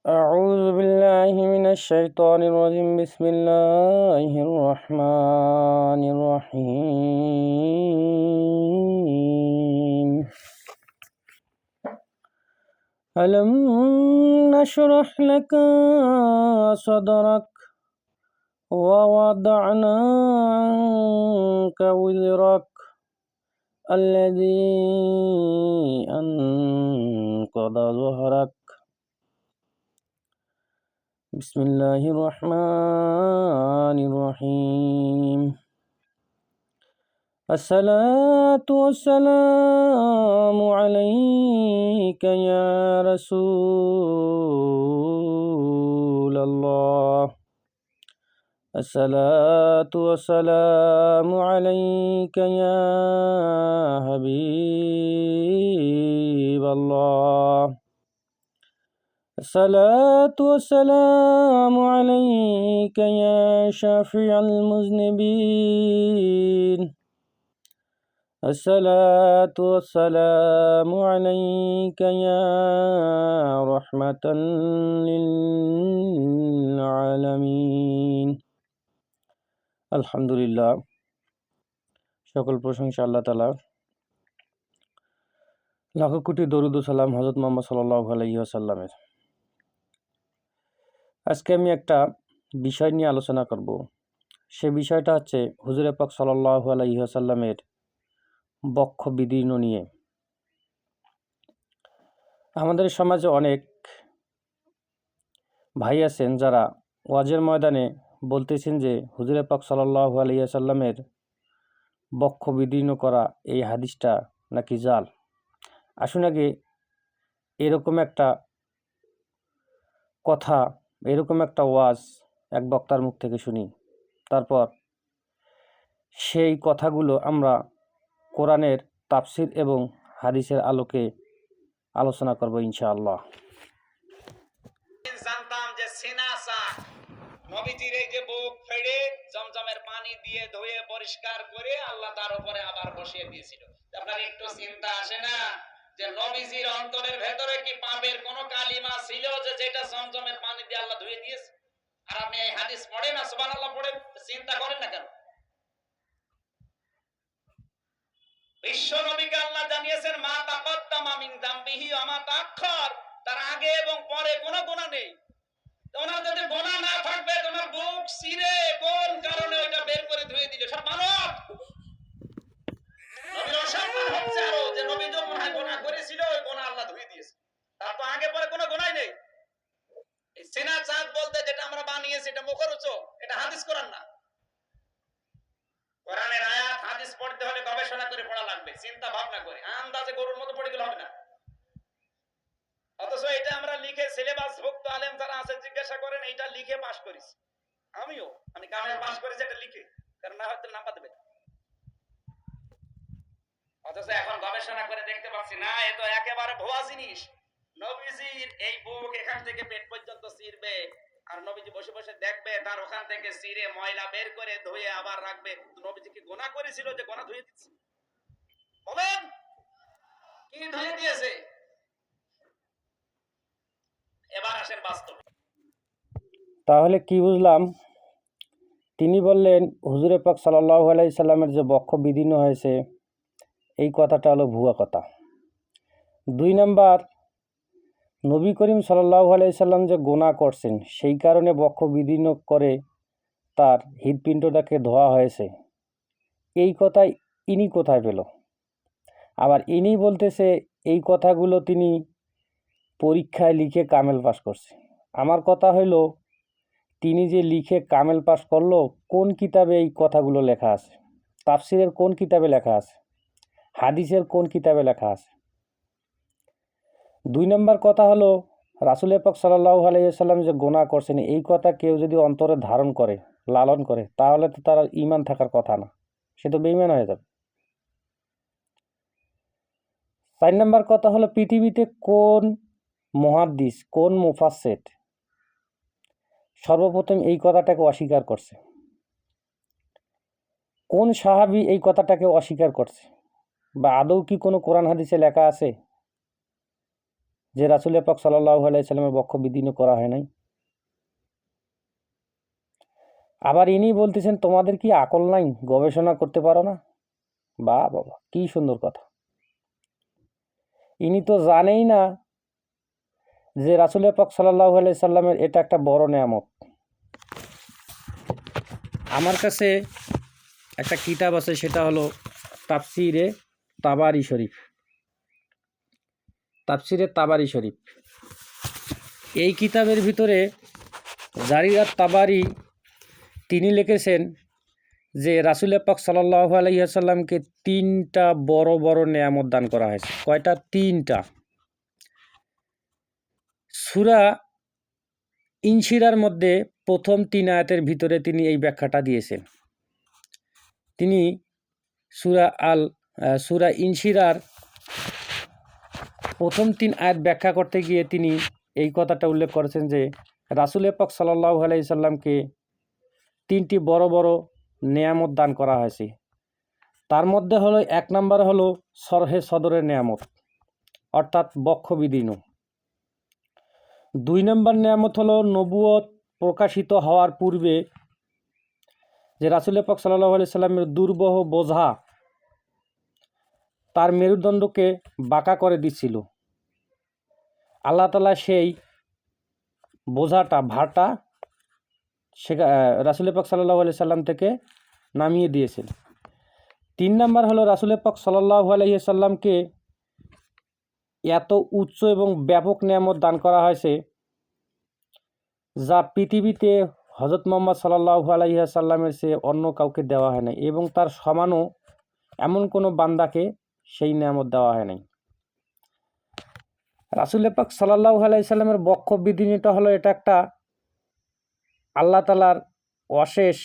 أعوذ بالله من الشيطان الرجيم بسم الله الرحمن الرحيم ألم نشرح لك صدرك ووضعنا عنك وزرك الذي أنقض ظهرك بسم الله الرحمن الرحيم الصلاة والسلام عليك يا رسول الله الصلاة والسلام عليك يا حبيب الله الصلاة والسلام عليك يا شافع المذنبين الصلاة والسلام عليك يا رحمة للعالمين আলহামদুলিল্লাহ, সকল প্রশংসা আল্লাহ তাআলার। লাখ কোটি দরুদ ও সালাম হযরত মুহাম্মদ সাল্লাল্লাহু আলাইহি ওয়াসাল্লামের। আজকে আমি একটা বিষয় নিয়ে আলোচনা করব। সে বিষয়টা হচ্ছে হুজুরে পাক সাল্লাল্লাহু আলাইহি ওয়াসাল্লামের বক্ষ বিদীর্ণ নিয়ে। আমাদের সমাজে অনেক ভাই আছেন যারা ওয়াজের ময়দানে বলতেছেন যে হুজুরে পাক সাল্লাল্লাহু আলাইহি ওয়াসাল্লামের বক্ষ বিদীর্ণ করা এই হাদিসটা নাকি জাল। আসুন আগে এরকম একটা কথা, এরকম একটা ওয়াজ এক বক্তার মুখ থেকে শুনি, তারপর সেই কথাগুলো আমরা কোরআনের তাফসির এবং হাদিসের আলোকে আলোচনা করব ইনশাআল্লাহ। জানতাম যে সিনা চাক নবীজির এই যে বুক ফেড়ে জমজমের পানি দিয়ে ধুয়ে পরিষ্কার করে আল্লাহ তার উপরে আবার বসিয়ে দিয়েছিল। আপনার একটু চিন্তা আসে না যে নবীজির অন্তরের ভেতরে কি পাপের কোনো কালিমা ছিল যে যেটা জমজমের পানি দিয়ে আল্লাহ ধুয়ে দিয়েছে? আর আপনি এই হাদিস পড়েন না, সুবহানাল্লাহ পড়েন, চিন্তা করেন না কেন? বিশ্ব নবীকে আল্লাহ জানিয়েছেন মা তাকাদ্দামা মিন যামবিহি ওয়া মা তাআখার, তার আগে এবং পরে কোনো গুনাহ নেই। তোমার যদি গুনাহ না থাকবে তোমার বুক ছিঁড়ে কোন কারণে ওইটা বের করে ধুয়ে দিলে সব মানব। নবীর অসম্মান হচ্ছে আরো যে নবী যে গুনাহ করেছিল ওই গুনাহ আল্লাহ ধুয়ে দিয়েছে, তার তো আগে পরে কোনো গুনাহই নেই। এই সিনা চাঁদ বলতে যেটা আমরা বানিয়েছি এটা মুখরোচক, এটা হাদিস কোরআন না। কোরআনের আয়াত হাদিস পড়তে হলে গবেষণা করে পড়া লাগবে, চিন্তা ভাবনা করে, আন্দাজে গরুর মতো পড়ে গেলে হবে না। অথচ এটা আমরা লিখে সিলেবাস ভুক্ত আলেম যারা আছে জিজ্ঞাসা করেন এটা লিখে পাস করেছি। আমি কামেল পাস করেছি এটা লিখে, কারণ না হয়তো নাম্বার দেবে। অথচ এখন গবেষণা করে দেখতে পাচ্ছি না, এ তো একেবারে ভুয়া জিনিস। নবীজির এই বুক এখান থেকে পেট পর্যন্ত ছিঁড়বে আর নবীজি বসে বসে দেখবে তার ওখান থেকে ছিঁড়ে ময়লা বের করে ধুয়ে আবার রাখবে। নবীজি কি গুনাহ করেছিল যে গুনাহ ধুয়ে দিচ্ছে? বলেন কি ধুয়ে দিয়েছে? এবার আসেন বাস্তবে। তাহলে কি বুঝলাম? তিনি বললেন হুজুরে পাক সাল্লাল্লাহু আলাইহি সাল্লামের যে বক্ষ বিদীর্ণ হয়েছে এই কথাটা হলো ভুয়া কথা। 2 নাম্বার, নবী করিম সাল্লাল্লাহু আলাইহি সাল্লাম যে গুনাহ করছেন সেই কারণে বক্ষ বিদীর্ণ করে তার হৃৎপিণ্ডটাকে ধোয়া হয়েছে, এই কথাই ইনি কোথায় পেল? আবার ইনি বলতেছে এই কথাগুলো তিনি পরীক্ষায় লিখে কামেল পাস করছে। আমার কথা হইল তিনি যে লিখে কামেল পাস করলো কোন কিতাবে এই কথাগুলো লেখা আছে? তাফসিরের কোন কিতাবে লেখা আছে? হাদিসের কোন কিতাবে লেখা আছে? 2 নম্বর কথা হলো রাসূল পাক সাল্লাল্লাহু আলাইহি ওয়াসাল্লাম যে গুনাহ করছেন এই কথা কেউ যদি অন্তরে ধারণ করে, লালন করে, তাহলে তো তার ঈমান থাকার কথা না, সে তো বেঈমান হয়ে যাবে। 4 নম্বর কথা হলো পৃথিবীতে কোন মুহাদ্দিস, কোন মুফাসসির সর্বপ্রথম এই কথাটাকে অস্বীকার করছে? কোন সাহাবী এই কথাটাকে অস্বীকার করছে? বা আদৌ কি কোনো কোরআন হাদিসে লেখা আছে যে রাসূল পাক সাল্লাল্লাহু আলাইহি সাল্লামের বক্ষ বিদীর্ণ করা হয় নাই? আবার ইনি বলতেছেন তোমাদের কি আকল নাই, গবেষণা করতে পারো না? বাহ বাবা, কি সুন্দর কথা। ইনি তো জানেই না যে রাসূল পাক সাল্লাল্লাহু আলাইহি সাল্লামের এটা একটা বড় নেয়ামত। আমার কাছে একটা কিতাব আছে, সেটা হলো তাফসিরে তাবারি শরীফ। তাফসিরে তাবারি শরীফ, এই কিতাবের ভিতরে জারির তাবারি তিনি লিখেছেন যে রাসূল পাক সাল্লাল্লাহু আলাইহি ওয়াসাল্লামকে তিনটা বড় বড় নেয়ামত দান করা হয়েছে। কয়টা? তিনটা। সূরা ইনশিরার মধ্যে প্রথম 3 আয়াতের ভিতরে তিনি এই ব্যাখ্যাটা দিয়েছেন। তিনি সূরা ইনশিরার প্রথম 3 আয়াত ব্যাখ্যা করতে গিয়ে তিনি এই কথাটা উল্লেখ করেছেন যে রাসূল পাক সাল্লাল্লাহু আলাইহি সাল্লামকে 3টি বড় বড় নেয়ামত দান করা হয়েছে। তার মধ্যে হলো 1 নম্বর হলো সরহে সদরের নেয়ামত, অর্থাৎ বক্ষ বিদীর্ণ। 2 নম্বর নেয়ামত হলো নবুয়ত প্রকাশিত হওয়ার পূর্বে যে রাসূল পাক সাল্লাল্লাহু আলাইহি সাল্লামের দুর্বহ বোঝা তার মেরুদণ্ডকে বাঁকা করে দিচ্ছিল। আল্লাহ তাআলা সেই বোঝাটা, ভারটা রাসূল পাক সাল্লাল্লাহু আলাইহি সাল্লাম থেকে নামিয়ে দিয়েছেন। 3 নম্বর হলো রাসূল পাক সাল্লাল্লাহু আলাইহি সাল্লামকে এত উচ্চ এবং ব্যাপক নেয়ামত দান করা হয়েছে যা পৃথিবীতে হযরত মুহাম্মদ সাল্লাল্লাহু আলাইহি সাল্লামের চেয়ে অন্য কাউকে দেওয়া হয় নাই, এবং তার সমানও এমন কোনো বান্দাকে সেই নেয়ামত দেওয়া হয় নাই। রাসূল পাক সাল্লাল্লাহু আলাইহি সাল্লামের বক্ষ বিদীর্ণতা হলো এটা একটা আল্লাহ তাআলার অশেষ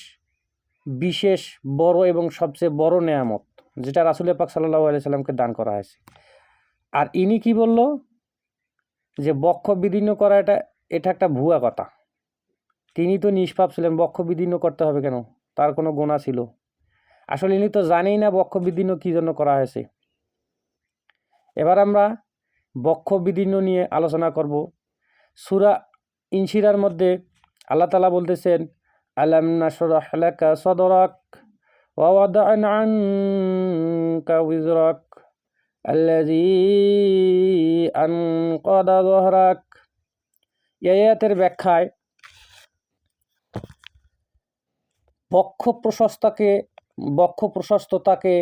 বিশেষ বড় এবং সবচেয়ে বড় নেয়ামত, যেটা রাসূল পাক সাল্লাল্লাহু আলাইহি সাল্লামকে দান করা হয়েছে। আর ইনি কি বলল যে বক্ষ বিদীর্ণ করা এটা একটা ভুয়া কথা। তিনি তো নিষ্পাপ ছিলেন, বক্ষ বিদীর্ণ করতে হবে কেন? তার কোনো গুনাহ ছিল? আসলে ইনি তো জানেই না বক্ষ বিদীর্ণ কী জন্য করা হয়েছে। এবার আমরা বক্ষ বিদীর্ণ নিয়ে আলোচনা করব। সূরা ইনশিরার মধ্যে আল্লাহ তাআলা বলতেছেন, আলাম নাশরাহ লাকা সাদরাক ওয়া ওয়াদা'না আনকা ওয়িজরাক আল্লাযী আনকাদা যহরাক। এই আয়াতের ব্যাখ্যায় বক্ষ প্রশস্ততাকে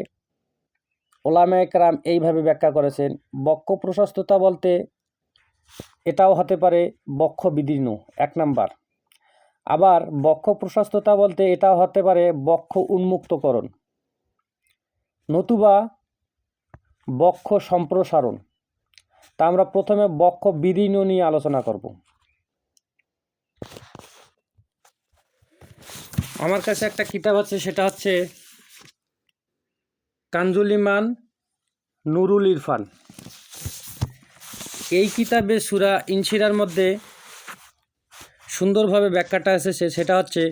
ওলামায়ে কেরাম এইভাবে ব্যাখ্যা করেছেন। বক্ষ প্রশস্ততা বলতে এটাও হতে পারে বক্ষ বিদীর্ণ, 1 নাম্বার। আবার বক্ষ প্রশস্ততা বলতে এটাও হতে পারে বক্ষ উন্মুক্তকরণ, নতুবা বক্ষ সম্প্রসারণ। তা আমরা প্রথমে বক্ষ বিদীর্ণ নিয়ে আলোচনা করব। আমার কাছে একটা কিতাব আছে, সেটা হচ্ছে কানজুল ইমান নুরুল ইরফান। এই কিতাবে সূরা ইনশিরার মধ্যে সুন্দরভাবে ব্যাখ্যাটা এসেছে, সেটা হচ্ছে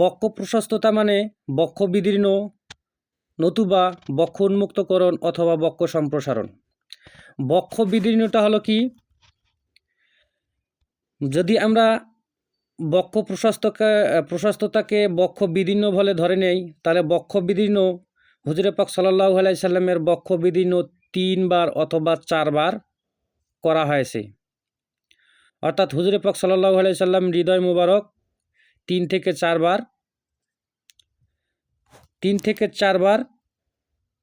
বক্ষ প্রশস্ততা মানে বক্ষ বিদীর্ণ, নতুবা বক্ষ উন্মুক্তকরণ অথবা বক্ষ সম্প্রসারণ। বক্ষ বিদীর্ণটা হলো কি? যদি আমরা বক্ষ প্রশস্ততাকে বক্ষ বিদীর্ণ বলে ধরে নেই, তাহলে বক্ষ বিদীর্ণ হুজুরে পাক সাল্লাল্লাহু আলাইহি সাল্লামের বক্ষ বিদীর্ণ 3 বার অথবা 4 বার করা হয়েছে। অর্থাৎ হুজুরে পাক সাল্লাল্লাহু আলাইহি সাল্লাম হৃদয় মুবারক 3 থেকে 4 বার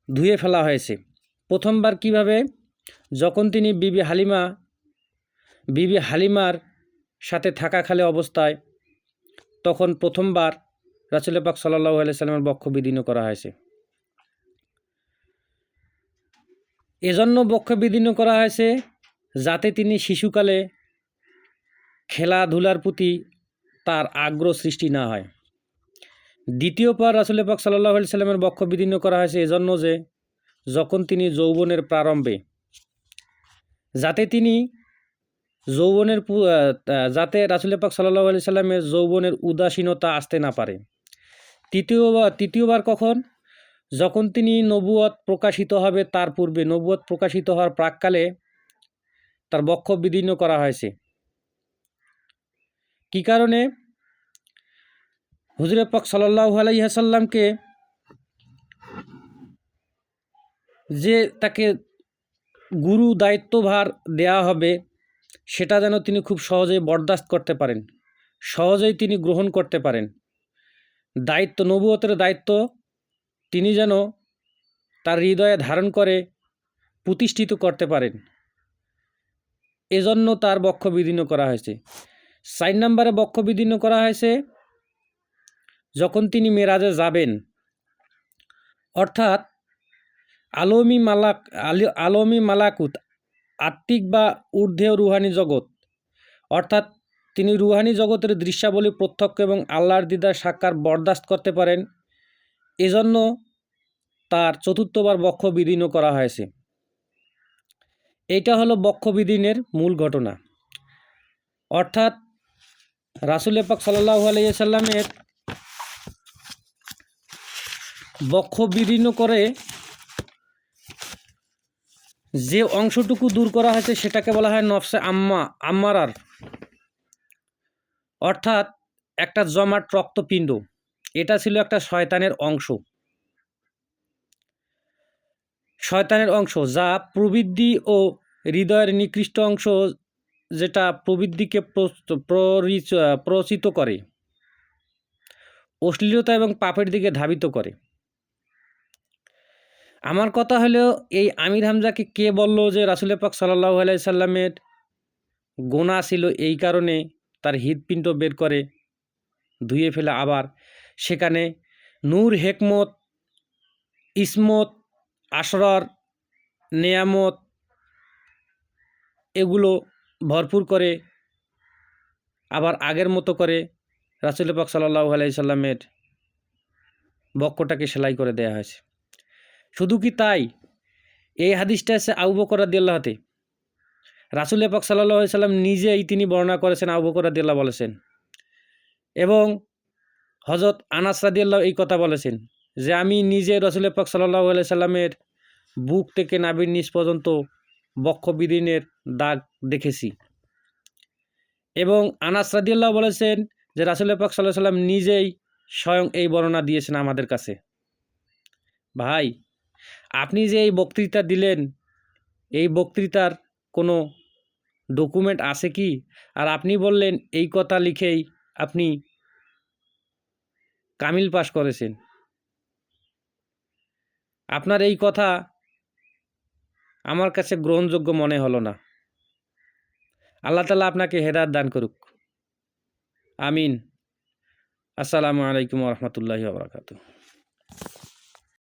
ধুয়ে ফেলা হয়েছে। প্রথমবার কিভাবে? যখন তিনি বিবি হালিমার সাথে থাকাকালে অবস্থায়, তখন প্রথমবার রাসূল পাক সাল্লাল্লাহু আলাইহি সাল্লামের বক্ষ বিদীর্ণ করা হয়েছে। এজন্য বক্ষ বিদীর্ণ করা হয়েছে যাতে তিনি শিশুকালে খেলাধুলার প্রতি তার আগ্রহ সৃষ্টি না হয়। দ্বিতীয়বার রাসূল পাক সাল্লাল্লাহু আলাইহি সাল্লামের বক্ষ বিদীর্ণ করা হয়েছে এজন্য যে যখন তিনি যৌবনের প্রারম্ভে, যাতে রাসূল পাক সাল্লাল্লাহু আলাইহি সাল্লামের যৌবনের উদাসীনতা আসতে না পারে। তৃতীয়বার কখন? যখন তিনি নবুয়ত প্রকাশিত হবে তার পূর্বে, নবুয়ত প্রকাশিত হওয়ার প্রাককালে তার বক্ষ বিদীর্ণ করা হয়েছে। কী কারণে? হুজুরে পাক সাল্লাল্লাহু আলাইহি ওয়াসাল্লামকে যে তাকে গুরু দায়িত্বভার দেয়া হবে, সেটা যেন তিনি খুব সহজেই বরদাস্ত করতে পারেন, সহজেই তিনি গ্রহণ করতে পারেন। দায়িত্ব, নবুয়তের দায়িত্ব তিনি যেন তার হৃদয়ে ধারণ করে প্রতিষ্ঠিত করতে পারেন, এজন্য তার বক্ষ বিদীর্ণ করা হয়েছে। 4 নম্বরে বক্ষ বিদীর্ণ করা হয়েছে যখন তিনি মেরাজে যাবেন, অর্থাৎ আলমী মালাকুত, আত্মিক বা ঊর্ধ্বেয় রুহানি জগৎ, অর্থাৎ তিনি রুহানি জগতের দৃশ্যাবলী প্রত্যক্ষ এবং আল্লাহর দিদার সাক্ষাৎ বরদাস্ত করতে পারেন, এজন্য তার 4বার বক্ষ বিদীর্ণ করা হয়েছে। এইটা হলো বক্ষ বিদীর্ণের মূল ঘটনা। অর্থাৎ রাসূল পাক সাল্লাল্লাহু আলাইহি ওয়াসাল্লামের বক্ষ বিদীর্ণ করে যে অংশটুকু দূর করা হয়েছে সেটাকে বলা হয় নফসে আম্মারার, অর্থাৎ একটা জমাট রক্তপিণ্ড। এটা ছিল একটা শয়তানের অংশ, যা প্রবৃদ্ধি ও হৃদয়ের নিকৃষ্ট অংশ, যেটা প্রবৃদ্ধিকে প্ররোচিত করে, অশ্লীলতা এবং পাপের দিকে ধাবিত করে। আমার কথা হলো, এই আমির হামজাকে কে বলল যে রাসূল পাক সাল্লাল্লাহু আলাইহি সাল্লামের গুনাহ ছিল, এই কারণে তার হৃৎপিণ্ড বের করে ধুয়ে ফেলে, আবার সেখানে নূর, হেকমত, ইসমত, আসরার, নেয়ামত এগুলো ভরপুর করে আবার আগের মতো করে রাসূল পাক সাল্লাল্লাহু আলাইহি সাল্লামের বক্ষটাকে সেলাই করে দেয়া হয়েছে। শুধু কি তাই, এই হাদিসটা আছে আবু বকর রাদিয়াল্লাহু আনহু। রাসূল পাক সাল্লাল্লাহু আলাইহি সাল্লাম নিজেই তিনি বর্ণনা করেছেন, আবু বকর রাদিয়াল্লাহু বলেছেন, এবং হযরত আনাস রাদিয়াল্লাহু এই কথা বলেছেন যে আমি নিজে রাসূল পাক সাল্লাল্লাহু আলাইহি সাল্লামের বুক থেকে নাভির নিচ পর্যন্ত বক্ষ বিদীর্ণের দাগ দেখেছি। এবং আনাস রাদিয়াল্লাহু বলেছেন যে রাসূল পাক সাল্লাল্লাহু আলাইহি সাল্লাম নিজেই স্বয়ং এই বর্ণনা দিয়েছেন আমাদের কাছে। ভাই, আপনি যে এই বক্তৃতা দিলেন, এই বক্তৃতার কোনো ডকুমেন্ট আছে কি? আর আপনি বললেন এই কথা লিখেই আপনি কামিল পাশ করেছেন। আপনার এই কথা আমার কাছে গ্রহণযোগ্য মনে হলো না। আল্লাহ তাআলা আপনাকে হেদায়েত দান করুক, আমিন। আসসালামু আলাইকুম ওয়া রাহমাতুল্লাহি ওয়া বারাকাতুহু।